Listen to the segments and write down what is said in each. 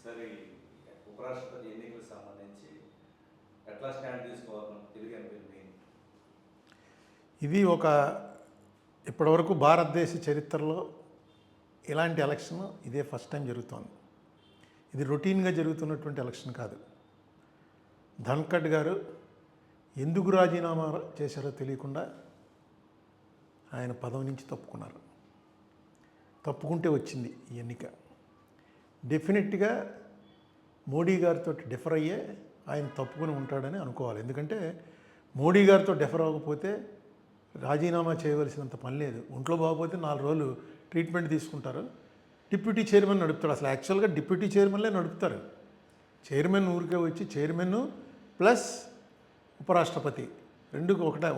సరే, ఉపరాష్ట్రపతి ఎన్నికలకు సంబంధించి ఎట్లా స్టాండ్ తీసుకోవాలి తెలుగు ఎంపీలు? ఇది ఒక ఇప్పటివరకు భారతదేశ చరిత్రలో ఇలాంటి ఎలక్షన్ ఇదే ఫస్ట్ టైం జరుగుతోంది. ఇది రొటీన్గా జరుగుతున్నటువంటి ఎలక్షన్ కాదు. ధన్ఖడ్ గారు ఎందుకు రాజీనామా చేశారో తెలియకుండా ఆయన పదవి నుంచి తప్పుకున్నారు. తప్పుకుంటే వచ్చింది ఈ ఎన్నిక. డెఫినెట్గా మోడీ గారితో డిఫర్ అయ్యే ఆయన తప్పుకుని ఉంటాడని అనుకోవాలి. ఎందుకంటే మోడీ గారితో డిఫర్ అవ్వకపోతే రాజీనామా చేయవలసినంత పని లేదు. ఒంట్లో బాగోపోతే 4 రోజులు ట్రీట్మెంట్ తీసుకుంటారు. డిప్యూటీ చైర్మన్ నడుపుతాడు. అసలు యాక్చువల్గా డిప్యూటీ చైర్మన్లే నడుపుతారు. చైర్మన్ ఊరికే వచ్చి చైర్మన్ ప్లస్ ఉపరాష్ట్రపతి రెండు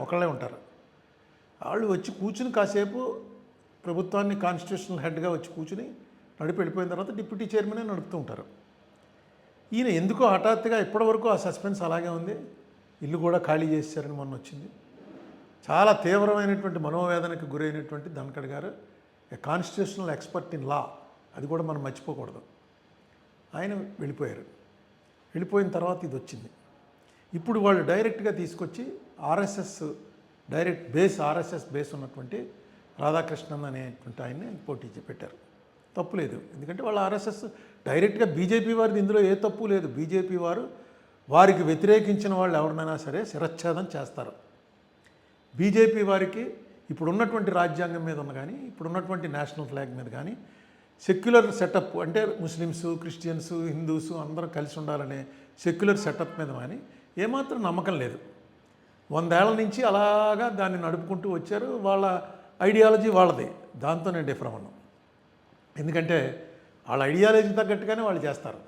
ఒకళ్ళే ఉంటారు. వాళ్ళు వచ్చి కూర్చుని కాసేపు ప్రభుత్వాన్ని కాన్స్టిట్యూషనల్ హెడ్గా వచ్చి కూర్చుని నడిపి వెళ్ళిపోయిన తర్వాత డిప్యూటీ చైర్మనే నడుపుతూ ఉంటారు. ఈయన ఎందుకో హఠాత్తుగా ఇప్పటివరకు ఆ సస్పెన్స్ అలాగే ఉంది. ఇల్లు కూడా ఖాళీ చేశారని మొన్న వచ్చింది. చాలా తీవ్రమైనటువంటి మనోవేదనకు గురైనటువంటి ధన్ఖడ్ గారు కాన్స్టిట్యూషనల్ ఎక్స్పర్ట్ ఇన్ లా, అది కూడా మనం మర్చిపోకూడదు. ఆయన వెళ్ళిపోయారు. వెళ్ళిపోయిన తర్వాత ఇది వచ్చింది. ఇప్పుడు వాళ్ళు డైరెక్ట్గా తీసుకొచ్చి ఆర్ఎస్ఎస్ బేస్ ఉన్నటువంటి రాధాకృష్ణన్ అనేటువంటి ఆయన్ని పోటీ పెట్టారు. తప్పు లేదు, ఎందుకంటే వాళ్ళు ఆర్ఎస్ఎస్ డైరెక్ట్గా బీజేపీ వారిది ఇందులో ఏ తప్పు లేదు. బీజేపీ వారికి వ్యతిరేకించిన వాళ్ళు ఎవరినైనా సరే శిరచ్ఛేదం చేస్తారు. బీజేపీ వారికి ఇప్పుడున్నటువంటి రాజ్యాంగం మీద ఉన్న కానీ ఇప్పుడున్నటువంటి నేషనల్ ఫ్లాగ్ మీద కానీ సెక్యులర్ సెటప్ అంటే ముస్లిమ్స్, క్రిస్టియన్స్, హిందూస్ అందరూ కలిసి ఉండాలనే సెక్యులర్ సెటప్ మీద కానీ ఏమాత్రం నమ్మకం లేదు. 100 ఏళ్ల నుంచి అలాగా దాన్ని నడుపుకుంటూ వచ్చారు. వాళ్ళ ఐడియాలజీ వాళ్ళది. దాంతో నేను డిఫర్ అవ్వను. ఎందుకంటే వాళ్ళ ఐడియాలజీ తగ్గట్టుగానే వాళ్ళు చేస్తారు.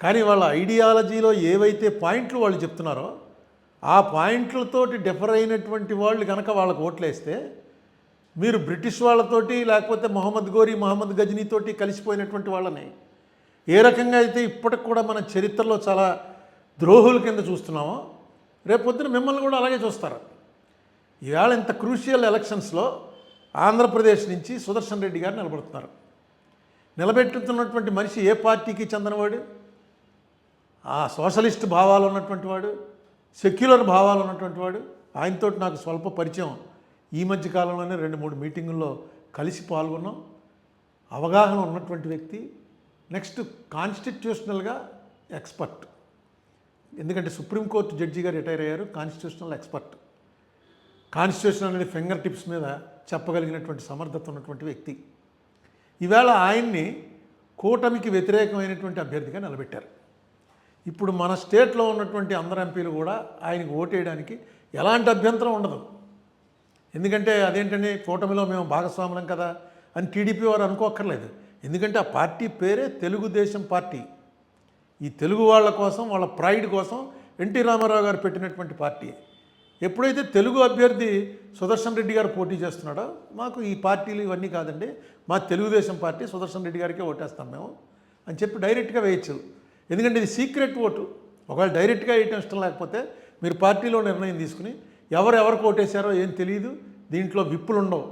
కానీ వాళ్ళ ఐడియాలజీలో ఏవైతే పాయింట్లు వాళ్ళు చెప్తున్నారో ఆ పాయింట్లతోటి డిఫర్ అయినటువంటి వాళ్ళు కనుక వాళ్ళకు ఓట్లేస్తే, మీరు బ్రిటిష్ వాళ్ళతోటి లేకపోతే మహమ్మద్ గజనీతోటి కలిసిపోయినటువంటి వాళ్ళని ఏ రకంగా అయితే ఇప్పటికి కూడా మన చరిత్రలో చాలా ద్రోహుల కింద చూస్తున్నామో, రేపొద్దున మిమ్మల్ని కూడా అలాగే చూస్తారు. ఈవేళ ఇంత క్రూషియల్ ఎలక్షన్స్లో ఆంధ్రప్రదేశ్ నుంచి సుదర్శన్ రెడ్డి గారు నిలబడుతున్నారు. నిలబెట్టుతున్నటువంటి మనిషి ఏ పార్టీకి చెందినవాడు? ఆ సోషలిస్ట్ భావాలు ఉన్నటువంటి వాడు, సెక్యులర్ భావాలు ఉన్నటువంటి వాడు. ఆయనతో నాకు స్వల్ప పరిచయం. ఈ మధ్య కాలంలోనే 2-3 మీటింగుల్లో కలిసి పాల్గొన్నాం. అవగాహన ఉన్నటువంటి వ్యక్తి. నెక్స్ట్ కాన్స్టిట్యూషనల్గా ఎక్స్పర్ట్. ఎందుకంటే సుప్రీంకోర్టు జడ్జిగా రిటైర్ అయ్యారు. Constitutional expert. కాన్స్టిట్యూషన్ అనేది ఫింగర్ టిప్స్ మీద చెప్పగలిగినటువంటి సమర్థత ఉన్నటువంటి వ్యక్తి. ఈవేళ ఆయన్ని కూటమికి వ్యతిరేకమైనటువంటి అభ్యర్థిగా నిలబెట్టారు. ఇప్పుడు మన స్టేట్లో ఉన్నటువంటి అందరు ఎంపీలు కూడా ఆయనకు ఓటేయడానికి ఎలాంటి అభ్యంతరం ఉండదు. ఎందుకంటే అదేంటని కూటమిలో మేము భాగస్వాములం కదా అని టీడీపీ వారు అనుకోక్కర్లేదు. ఎందుకంటే ఆ పార్టీ పేరే తెలుగుదేశం పార్టీ. ఈ తెలుగు వాళ్ళ కోసం, వాళ్ళ ప్రైడ్ కోసం ఎన్టీ రామారావు గారు పెట్టినటువంటి పార్టీ. ఎప్పుడైతే తెలుగు అభ్యర్థి సుదర్శన్ రెడ్డి గారు పోటీ చేస్తున్నాడో, మాకు ఈ పార్టీలు ఇవన్నీ కాదండి, మా తెలుగుదేశం పార్టీ సుదర్శన్ రెడ్డి గారికే ఓటేస్తాం మేము అని చెప్పి డైరెక్ట్గా వేయచ్చు. ఎందుకంటే ఇది సీక్రెట్ ఓటు. ఒకవేళ డైరెక్ట్గా వేయటం ఇష్టం లేకపోతే మీరు పార్టీలో నిర్ణయం తీసుకుని ఎవరికి ఓటేశారో ఏం తెలియదు. దీంట్లో విప్పులు ఉండవు.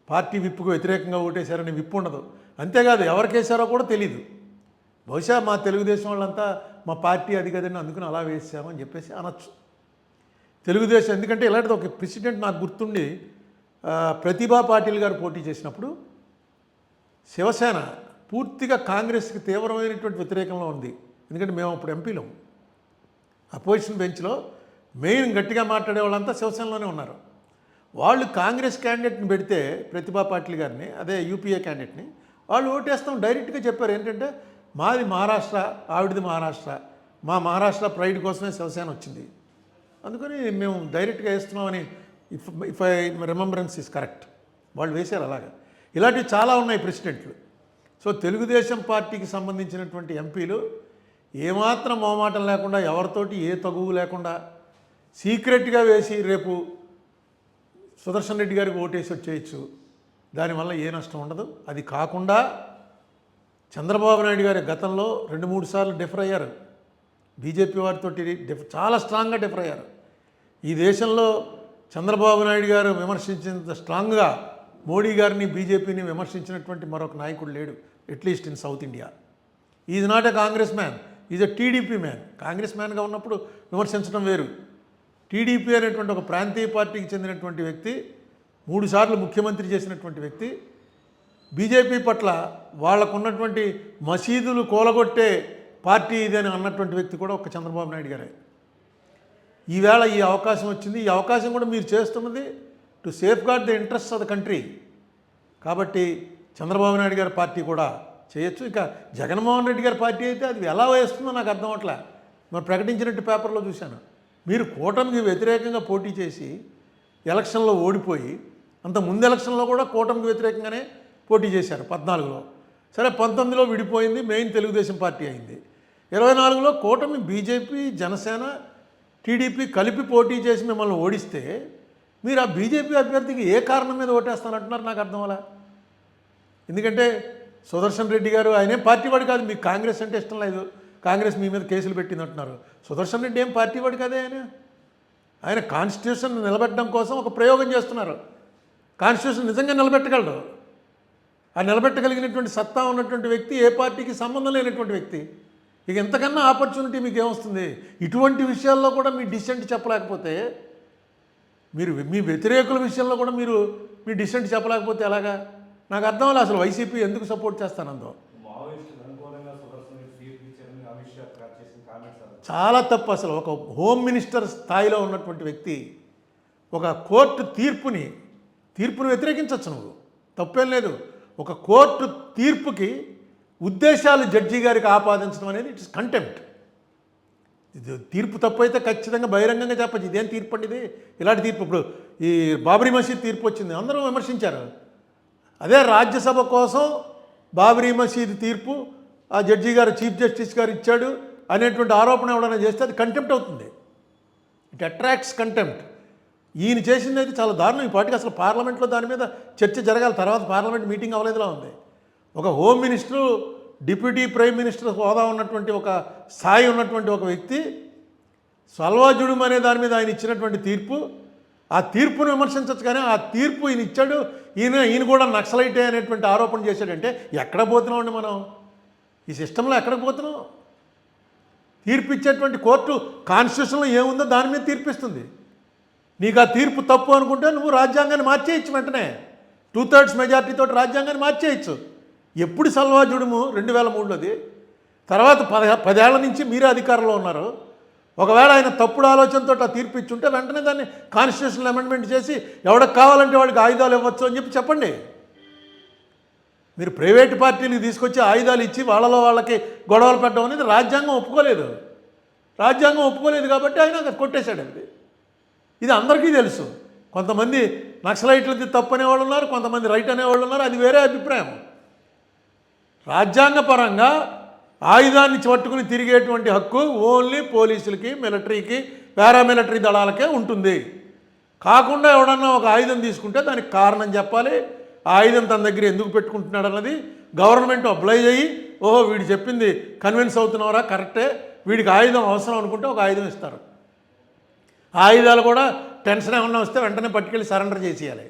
పార్టీ విప్పుకు వ్యతిరేకంగా ఓటేశారని విప్పు ఉండదు. అంతేకాదు ఎవరికేసారో కూడా తెలియదు. బహుశా మా తెలుగుదేశం వాళ్ళంతా మా పార్టీ అది కదండి అందుకుని అలా వేసామని చెప్పేసి అనొచ్చు. తెలుగుదేశం ఎందుకంటే ఇలాంటిది ఒక ప్రెసిడెంట్ నాకు గుర్తుండి, ప్రతిభా పాటిల్ గారు పోటీ చేసినప్పుడు శివసేన పూర్తిగా కాంగ్రెస్కి తీవ్రమైనటువంటి వ్యతిరేకంలో ఉంది. ఎందుకంటే మేము అప్పుడు ఎంపీలో అపోజిషన్ బెంచ్లో మెయిన్ గట్టిగా మాట్లాడే వాళ్ళంతా శివసేనలోనే ఉన్నారు. వాళ్ళు కాంగ్రెస్ క్యాండిడేట్ని పెడితే ప్రతిభా పాటిల్ గారిని, అదే యూపీఏ క్యాండిడేట్ని, వాళ్ళు ఓటేస్తాం డైరెక్ట్గా చెప్పారు. ఏంటంటే మాది మహారాష్ట్ర, ఆవిడది మహారాష్ట్ర, మా మహారాష్ట్ర ప్రైడ్ కోసమే శివసేన వచ్చింది, అందుకని మేము డైరెక్ట్గా వేస్తున్నామని if I remembrance is correct వాళ్ళు వేశారు. అలాగా ఇలాంటివి చాలా ఉన్నాయి ప్రెసిడెంట్లు. సో తెలుగుదేశం పార్టీకి సంబంధించినటువంటి ఎంపీలు ఏమాత్రం మొహమాటం లేకుండా, ఎవరితోటి ఏ తగువు లేకుండా సీక్రెట్గా వేసి రేపు సుదర్శన్ రెడ్డి గారికి ఓటేసి వచ్చేయచ్చు. దానివల్ల ఏ నష్టం ఉండదు. అది కాకుండా చంద్రబాబు నాయుడు గారి గతంలో 2-3 సార్లు డిఫర్ అయ్యారు. బీజేపీ వారితో చాలా స్ట్రాంగ్గా డిఫర్ అయ్యారు. ఈ దేశంలో చంద్రబాబు నాయుడు గారు విమర్శించినంత స్ట్రాంగ్గా మోడీ గారిని, బీజేపీని విమర్శించినటువంటి మరొక నాయకుడు లేడు, at least in South India. Is not a Congress man, is a TDP man. Congress మ్యాన్గా ఉన్నప్పుడు విమర్శించడం వేరు. టీడీపీ అనేటువంటి ఒక ప్రాంతీయ పార్టీకి చెందినటువంటి వ్యక్తి, 3 సార్లు ముఖ్యమంత్రి చేసినటువంటి వ్యక్తి, బీజేపీ పట్ల వాళ్ళకున్నటువంటి మసీదులు కూలగొట్టే పార్టీ ఇదని అన్నటువంటి వ్యక్తి కూడా ఒక చంద్రబాబు నాయుడు గారే. ఈవేళ ఈ అవకాశం వచ్చింది. ఈ అవకాశం కూడా మీరు చేస్తున్నది to safeguard the interest of the country. కాబట్టి చంద్రబాబు నాయుడు గారి పార్టీ కూడా చేయొచ్చు. ఇక జగన్మోహన్ రెడ్డి గారి పార్టీ అయితే అది ఎలా వేస్తుందో నాకు అర్థం అవట్లే. మరి ప్రకటించినట్టు పేపర్లో చూశాను. మీరు కూటమికి వ్యతిరేకంగా పోటీ చేసి ఎలక్షన్లో ఓడిపోయి, అంత ముందు ఎలక్షన్లో కూడా కూటమికి వ్యతిరేకంగానే పోటీ చేశారు 14లో. సరే 19లో విడిపోయింది, మెయిన్ తెలుగుదేశం పార్టీ అయింది. 24లో కూటమి బీజేపీ, జనసేన, టీడీపీ కలిపి పోటీ చేసి మిమ్మల్ని ఓడిస్తే మీరు ఆ బీజేపీ అభ్యర్థికి ఏ కారణం మీద ఓటేస్తానంటున్నారు నాకు అర్థం అలా. ఎందుకంటే సుదర్శన్ రెడ్డి గారు ఆయనే పార్టీ వాడు కాదు, మీకు కాంగ్రెస్ అంటే ఇష్టం లేదు, కాంగ్రెస్ మీ మీద కేసులు పెట్టింది అంటున్నారు. సుదర్శన్ రెడ్డి ఏం పార్టీ వాడు కాదే. ఆయన కాన్స్టిట్యూషన్ నిలబెట్టడం కోసం ఒక ప్రయోగం చేస్తున్నారు. కాన్స్టిట్యూషన్ నిజంగా నిలబెట్టగలడు. ఆ నిలబెట్టగలిగినటువంటి సత్తా ఉన్నటువంటి వ్యక్తి, ఏ పార్టీకి సంబంధం లేనటువంటి వ్యక్తి. ఇక ఎంతకన్నా ఆపర్చునిటీ మీకు ఏమొస్తుంది? ఇటువంటి విషయాల్లో కూడా మీ డిసెంట్ చెప్పలేకపోతే, మీరు మీ వ్యతిరేకుల విషయంలో కూడా మీరు మీ డిసెంట్ చెప్పలేకపోతే ఎలాగా? నాకు అర్థం లేదు అసలు వైసీపీ ఎందుకు సపోర్ట్ చేస్తానందో. చాలా తప్పు అసలు. ఒక హోమ్ మినిస్టర్ స్థాయిలో ఉన్నటువంటి వ్యక్తి ఒక కోర్టు తీర్పుని వ్యతిరేకించవచ్చు, నువ్వు తప్పేం లేదు. ఒక కోర్టు తీర్పుకి ఉద్దేశాలు జడ్జి గారికి ఆపాదించడం అనేది ఇట్స్ కంటెంప్ట్. ఇది తీర్పు తప్పు అయితే ఖచ్చితంగా బహిరంగంగా చెప్పచ్చు, ఇదేం తీర్పు అండి, ఇది ఇలాంటి తీర్పు. ఇప్పుడు ఈ బాబరీ మసీద్ తీర్పు వచ్చింది, అందరూ విమర్శించారు. అదే రాజ్యసభ కోసం బాబరీ మసీద్ తీర్పు ఆ జడ్జి గారు, చీఫ్ జస్టిస్ గారు ఇచ్చాడు అనేటువంటి ఆరోపణ ఎవరైనా చేస్తే అది కంటెంప్ట్ అవుతుంది. It attracts contempt. ఈయన చేసింది అయితే చాలా దారుణం. ఈ పార్టీకి అసలు పార్లమెంట్లో దాని మీద చర్చ జరగాలి. తర్వాత పార్లమెంట్ మీటింగ్ అవ్వలేదులా ఉంది. ఒక home minister, deputy prime minister హోదా ఉన్నటువంటి ఒక స్థాయి ఉన్నటువంటి ఒక వ్యక్తి సల్వాజుడుం అనే దాని మీద ఆయన ఇచ్చినటువంటి తీర్పు, ఆ తీర్పును విమర్శించవచ్చు. కానీ ఆ తీర్పు ఈయన ఇచ్చాడు, ఈయన కూడా నక్సలైటే అనేటువంటి ఆరోపణ చేశాడంటే ఎక్కడ పోతున్నామండి మనం? ఈ సిస్టంలో ఎక్కడికి పోతున్నాం? తీర్పు ఇచ్చేటువంటి కోర్టు కాన్స్టిట్యూషన్లో ఏముందో దాని మీద తీర్పిస్తుంది. నీకు ఆ తీర్పు తప్పు అనుకుంటే నువ్వు రాజ్యాంగాన్ని మార్చేయచ్చు వెంటనే. 2/3 మెజార్టీతో రాజ్యాంగాన్ని మార్చేయచ్చు. ఎప్పుడు సల్వాజుడుము 2003లోది. తర్వాత 10 ఏళ్ల నుంచి మీరే అధికారంలో ఉన్నారు. ఒకవేళ ఆయన తప్పుడు ఆలోచనతో ఆ తీర్పు ఇచ్చుంటే వెంటనే దాన్ని కాన్స్టిట్యూషనల్ అమెండ్మెంట్ చేసి ఎవరికి కావాలంటే వాడికి ఆయుధాలు ఇవ్వచ్చు అని చెప్పండి. మీరు ప్రైవేటు పార్టీలకు తీసుకొచ్చి ఆయుధాలు ఇచ్చి వాళ్ళకి గొడవలు పెట్టడం అనేది రాజ్యాంగం ఒప్పుకోలేదు. రాజ్యాంగం ఒప్పుకోలేదు కాబట్టి ఆయన కొట్టేశాడు. ఇది అందరికీ తెలుసు. కొంతమంది నక్సలైట్లది తప్పు అనేవాళ్ళు ఉన్నారు, కొంతమంది రైట్ అనేవాళ్ళు ఉన్నారు, అది వేరే అభిప్రాయం. రాజ్యాంగపరంగా ఆయుధాన్ని పట్టుకుని తిరిగేటువంటి హక్కు ఓన్లీ పోలీసులకి, మిలిటరీకి, పారామిలిటరీ దళాలకే ఉంటుంది. కాకుండా ఎవడన్నా ఒక ఆయుధం తీసుకుంటే దానికి కారణం చెప్పాలి. ఆ ఆయుధం తన దగ్గర ఎందుకు పెట్టుకుంటున్నాడు అన్నది గవర్నమెంట్ అప్లై అయ్యి, ఓహో వీడు చెప్పింది కన్విన్స్ అవుతున్నారా, కరెక్టే, వీడికి ఆయుధం అవసరం అనుకుంటే ఒక ఆయుధం ఇస్తారు. ఆయుధాలు కూడా టెన్షన్ ఏమన్నా వస్తే వెంటనే పట్టుకెళ్ళి సరెండర్ చేసేయాలి.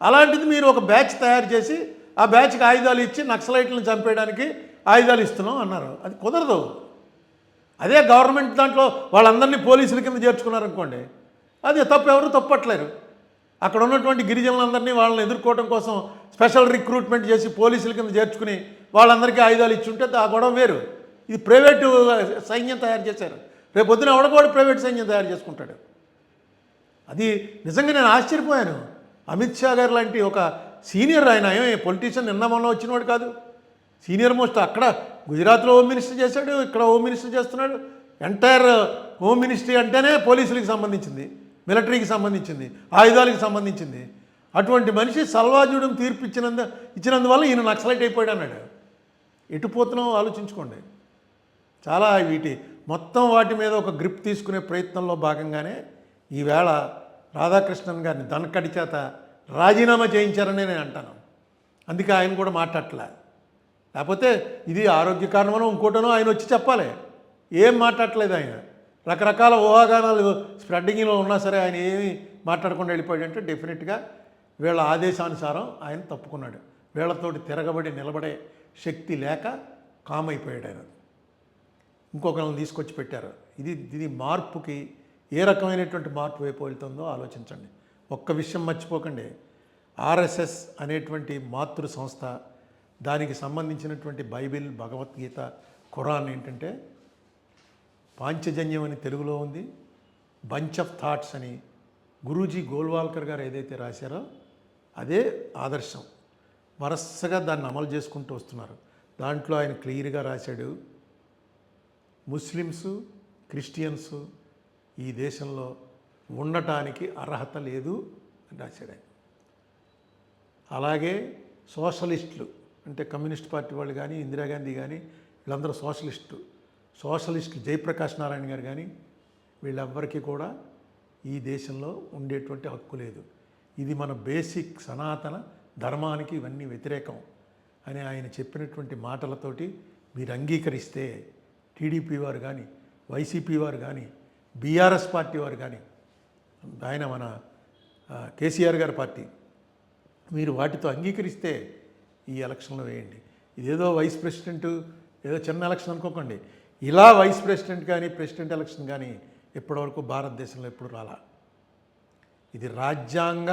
అలాంటిది మీరు ఒక బ్యాచ్ తయారు చేసి ఆ బ్యాచ్కి ఆయుధాలు ఇచ్చి నక్సలైట్లను చంపేయడానికి ఆయుధాలు ఇస్తున్నాం అన్నారు. అది కుదరదు. అదే గవర్నమెంట్ దాంట్లో వాళ్ళందరినీ పోలీసుల కింద చేర్చుకున్నారనుకోండి, అది ఎవరు తప్పట్లేరు. అక్కడ ఉన్నటువంటి గిరిజనులందరినీ వాళ్ళని ఎదుర్కోవడం కోసం స్పెషల్ రిక్రూట్మెంట్ చేసి పోలీసుల కింద చేర్చుకుని వాళ్ళందరికీ ఆయుధాలు ఇచ్చుంటే ఆ గొడవ వేరు. ఇది ప్రైవేటు సైన్యం తయారు చేశారు. రేపు పొద్దున ఎవడకూడ ప్రైవేట్ సైన్యం తయారు చేసుకుంటాడు. అది నిజంగా నేను ఆశ్చర్యపోయాను. అమిత్ షా గారు లాంటి ఒక సీనియర్, ఆయన పొలిటీషియన్ నిన్న మొన్న వచ్చినవాడు కాదు, సీనియర్ మోస్ట్. అక్కడ గుజరాత్లో హోమ్ మినిస్టర్ చేశాడు, ఇక్కడ హోమ్ మినిస్టర్ చేస్తున్నాడు. ఎంటైర్ హోమ్ మినిస్ట్రీ అంటేనే పోలీసులకు సంబంధించింది, మిలిటరీకి సంబంధించింది, ఆయుధాలకు సంబంధించింది. అటువంటి మనిషి సల్వాజుడుం తీర్పు ఇచ్చినందువల్ల ఈయన నక్సలైట్ అయిపోయాడు అన్నాడు. ఎటుపోతున్నాం ఆలోచించుకోండి. చాలా మొత్తం వాటి మీద ఒక గ్రిప్ తీసుకునే ప్రయత్నంలో భాగంగానే ఈవేళ రాధాకృష్ణన్ గారిని దనకడి చేత రాజీనామా చేయించారని నేను అంటాను. అందుకే ఆయన కూడా మాట్లాడలే. లేకపోతే ఇది ఆరోగ్య కారణమనో ఇంకోటనో ఆయన వచ్చి చెప్పాలి. ఏం మాట్లాడలేదు ఆయన. రకరకాల ఊహాగానాలు స్ప్రెడ్డింగ్లో ఉన్నా సరే ఆయన ఏమీ మాట్లాడకుండా వెళ్ళిపోయాడంటే డెఫినెట్గా వీళ్ళ ఆదేశానుసారం ఆయన తప్పుకున్నాడు. వీళ్ళతోటి తిరగబడి నిలబడే శక్తి లేక కామ్ అయిపోయాడు ఆయన. ఇంకొకరిని తీసుకొచ్చి పెట్టారు. ఇది మార్పుకి ఏ రకమైనటువంటి మార్పు వైపు వెళ్తుందో ఆలోచించండి. ఒక్క విషయం మర్చిపోకండి, ఆర్ఎస్ఎస్ అనేటువంటి మాతృ సంస్థ, దానికి సంబంధించినటువంటి బైబిల్, భగవద్గీత, ఖురాన్ ఏంటంటే పాంచజన్యం అని తెలుగులో ఉంది, బంచ్ ఆఫ్ థాట్స్ అని గురూజీ గోల్వాల్కర్ గారు ఏదైతే రాశారో అదే ఆదర్శం. వరసగా దాన్ని అమలు చేసుకుంటూ వస్తున్నారు. దాంట్లో ఆయన క్లియర్గా రాశాడు, ముస్లిమ్స్, క్రిస్టియన్స్ ఈ దేశంలో ఉండటానికి అర్హత లేదు అని రాశాడు ఆయన. అలాగే సోషలిస్టులు అంటే కమ్యూనిస్ట్ పార్టీ వాళ్ళు కానీ, ఇందిరాగాంధీ కానీ, వీళ్ళందరూ సోషలిస్టులు జయప్రకాష్ నారాయణ గారు కానీ, వీళ్ళెవ్వరికీ కూడా ఈ దేశంలో ఉండేటువంటి హక్కు లేదు. ఇది మన బేసిక్ సనాతన ధర్మానికి ఇవన్నీ వ్యతిరేకం అని ఆయన చెప్పినటువంటి మాటలతోటి మీరు అంగీకరిస్తే, టీడీపీ వారు కానీ, వైసీపీ వారు కానీ, బీఆర్ఎస్ పార్టీ వారు కానీ, ఆయన మన కేసీఆర్ గారి పార్టీ, మీరు వాటితో అంగీకరిస్తే ఈ ఎలక్షన్లో వేయండి. ఇదేదో వైస్ ప్రెసిడెంట్ ఏదో చిన్న ఎలక్షన్ అనుకోకండి. ఇలా వైస్ ప్రెసిడెంట్ కానీ, ప్రెసిడెంట్ ఎలక్షన్ కానీ ఇప్పటివరకు భారతదేశంలో ఎప్పుడు రాలా. ఇది రాజ్యాంగ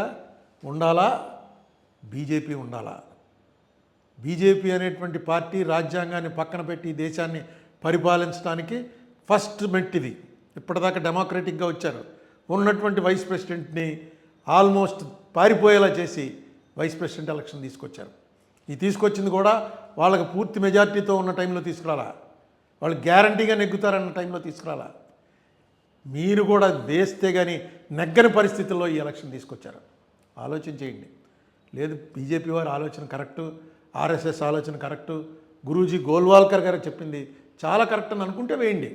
ఉండాలా, బీజేపీ ఉండాలా. బీజేపీ అనేటువంటి పార్టీ రాజ్యాంగాన్ని పక్కన పెట్టి దేశాన్ని పరిపాలించడానికి ఫస్ట్ మెట్టిది. ఇప్పటిదాకా డెమోక్రటిక్గా వచ్చారు. ఉన్నటువంటి వైస్ ప్రెసిడెంట్ని ఆల్మోస్ట్ పారిపోయేలా చేసి వైస్ ప్రెసిడెంట్ ఎలక్షన్ తీసుకొచ్చారు. ఈ తీసుకొచ్చింది కూడా వాళ్ళకి పూర్తి మెజార్టీతో ఉన్న టైంలో తీసుకురాలా, వాళ్ళు గ్యారంటీగా నెగ్గుతారన్న టైంలో తీసుకురాలా. మీరు కూడా వేస్తే కానీ నెగ్గని పరిస్థితుల్లో ఈ ఎలక్షన్ తీసుకొచ్చారు. ఆలోచన చేయండి. లేదు బీజేపీ వారి ఆలోచన కరెక్టు, ఆర్ఎస్ఎస్ ఆలోచన కరెక్టు, గురూజీ గోల్వాల్కర్ గారు చెప్పింది చాలా కరెక్ట్ అని అనుకుంటే వేయండి.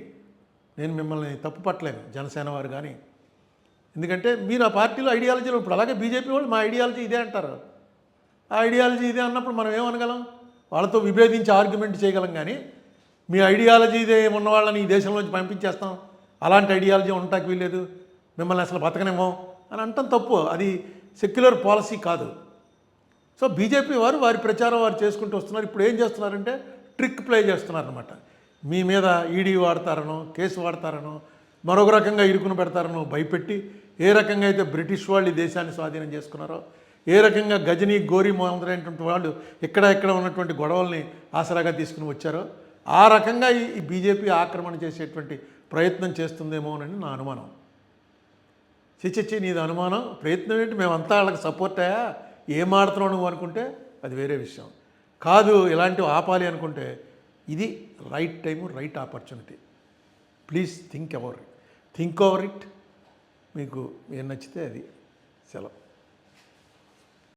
నేను మిమ్మల్ని తప్పు పట్టలేను, జనసేన వారు కానీ. ఎందుకంటే మీరు ఆ పార్టీలో ఐడియాలజీలో ఇప్పుడు అలాగే బీజేపీ వాళ్ళు మా ఐడియాలజీ ఇదే అంటారు. ఆ ఐడియాలజీ ఇదే అన్నప్పుడు మనం ఏమనగలం? వాళ్ళతో విభేదించి ఆర్గ్యుమెంట్ చేయగలం. కానీ మీ ఐడియాలజీ ఇదే ఉన్న వాళ్ళని ఈ దేశంలోంచి పంపించేస్తాం, అలాంటి ఐడియాలజీ ఉండటానికి వీల్లేదు, మిమ్మల్ని అసలు బతకనేమో అని అంటాం తప్పు. అది సెక్యులర్ పాలసీ కాదు. సో బీజేపీ వారు వారి ప్రచారం వారు చేసుకుంటూ వస్తున్నారు. ఇప్పుడు ఏం చేస్తున్నారంటే ట్రిక్ ప్లే చేస్తున్నారనమాట. మీ మీద ఈడీ వాడతారనో, కేసు వాడతారనో, మరొక రకంగా ఇరుకును పెడతారనో భయపెట్టి, ఏ రకంగా అయితే బ్రిటిష్ వాళ్ళు ఈ దేశాన్ని స్వాధీనం చేసుకున్నారో, ఏ రకంగా గజనీ, గోరీ మొదలైనటువంటి వాళ్ళు ఇక్కడ ఉన్నటువంటి గొడవల్ని ఆసరాగా తీసుకుని వచ్చారో, ఆ రకంగా ఈ బీజేపీ ఆక్రమణ చేసేటువంటి ప్రయత్నం చేస్తుందేమోనని నా అనుమానం. చిచ్చి నీది అనుమానం, ప్రయత్నం ఏంటి? మేమంతా వాళ్ళకి సపోర్ట్ అయ్యా, ఏం ఆడుతున్నావు నువ్వు అనుకుంటే అది వేరే విషయం. కాదు ఇలాంటివి ఆపాలి అనుకుంటే ఇది right time, right opportunity. Please think over it. మీకు ఏం నచ్చితే అది సెలవు.